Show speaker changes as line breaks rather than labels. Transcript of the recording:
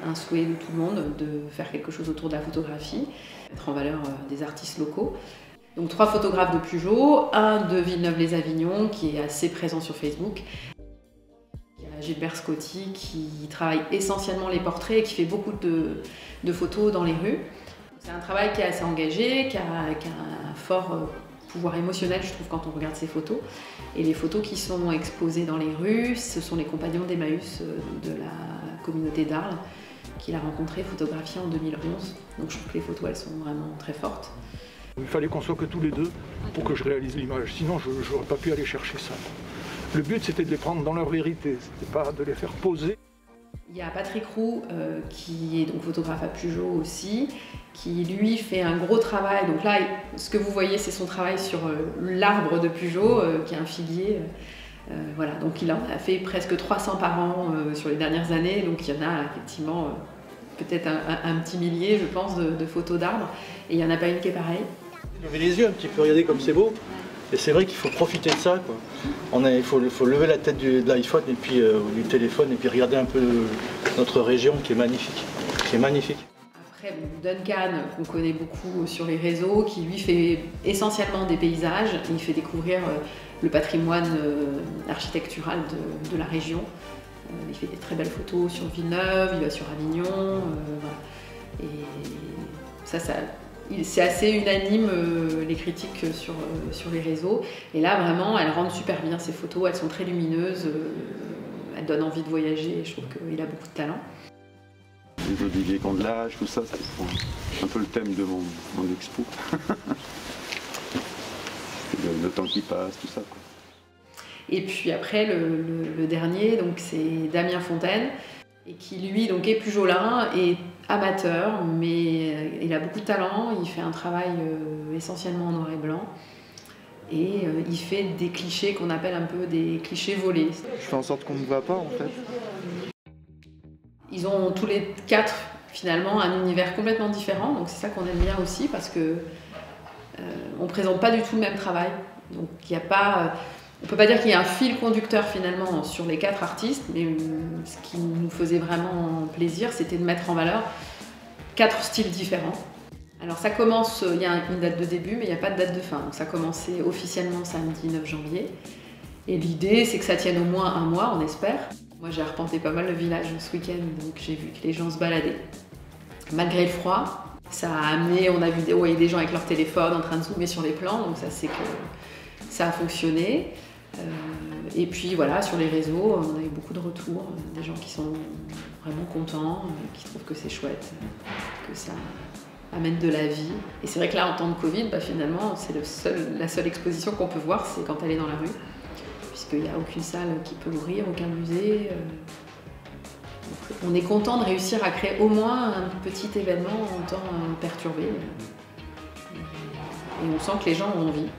Un souhait de tout le monde de faire quelque chose autour de la photographie, mettre en valeur des artistes locaux. Donc 3 photographes de Pugeot, un de Villeneuve-les-Avignon qui est assez présent sur Facebook. Il y a Gilbert Scotti qui travaille essentiellement les portraits et qui fait beaucoup de photos dans les rues. C'est un travail qui est assez engagé, qui a un fort pouvoir émotionnel, je trouve, quand on regarde ces photos. Et les photos qui sont exposées dans les rues, ce sont les compagnons d'Emmaüs de la communauté d'Arles, qu'il a rencontré, photographié en 2011. Donc je trouve que les photos, elles sont vraiment très fortes.
Il fallait qu'on soit que tous les deux pour que je réalise l'image, sinon je n'aurais pas pu aller chercher ça. Le but, c'était de les prendre dans leur vérité, c'était pas de les faire poser.
Il y a Patrick Roux, qui est donc photographe à Pugeot aussi, qui lui fait un gros travail. Donc là, ce que vous voyez, c'est son travail sur l'arbre de Pugeot, qui est un figuier. Voilà, donc il en a fait presque 300 par an sur les dernières années, donc il y en a effectivement peut-être un petit millier, je pense, de photos d'arbres, et il n'y en a pas une qui est pareille.
Levez les yeux un petit peu, regardez comme c'est beau, et c'est vrai qu'il faut profiter de ça, quoi. Il faut lever la tête de l'iPhone et puis du téléphone et puis regarder un peu notre région qui est magnifique,
Après, Duncan, qu'on connaît beaucoup sur les réseaux, qui lui fait essentiellement des paysages, il fait découvrir le patrimoine architectural de la région. Il fait des très belles photos sur Villeneuve, il va sur Avignon, voilà. Et c'est assez unanime, les critiques sur les réseaux. Et là, vraiment, elles rendent super bien ces photos, elles sont très lumineuses, elles donnent envie de voyager, je trouve qu'il a beaucoup de talent.
Les oliviers candelage, tout ça, c'est un peu le thème de mon expo. Le temps qui passe, tout ça, quoi.
Et puis après, le dernier, donc c'est Damien Fontaine, et qui lui donc est pujolin et amateur, mais il a beaucoup de talent, il fait un travail essentiellement en noir et blanc, et il fait des clichés qu'on appelle un peu des clichés volés.
Je fais en sorte qu'on ne me voit pas en fait.
Ils ont tous les 4 finalement un univers complètement différent, donc c'est ça qu'on aime bien aussi, parce que on présente pas du tout le même travail, donc il n'y a pas... On ne peut pas dire qu'il y a un fil conducteur finalement sur les 4 artistes, mais ce qui nous faisait vraiment plaisir, c'était de mettre en valeur 4 styles différents. Alors ça commence, il y a une date de début, mais il n'y a pas de date de fin. Donc ça a commencé officiellement samedi 9 janvier. Et l'idée, c'est que ça tienne au moins un mois, on espère. Moi, j'ai arpenté pas mal le village ce week-end, donc j'ai vu que les gens se baladaient. Malgré le froid, ça a amené, on a vu des gens avec leur téléphone en train de zoomer sur les plans, donc ça c'est que ça a fonctionné. Et puis voilà, sur les réseaux, on a eu beaucoup de retours, des gens qui sont vraiment contents, qui trouvent que c'est chouette, que ça amène de la vie. Et c'est vrai que là, en temps de Covid, finalement, c'est la seule exposition qu'on peut voir, c'est quand elle est dans la rue, puisqu'il n'y a aucune salle qui peut ouvrir, aucun musée. Donc, on est content de réussir à créer au moins un petit événement en temps perturbé. Et on sent que les gens ont envie.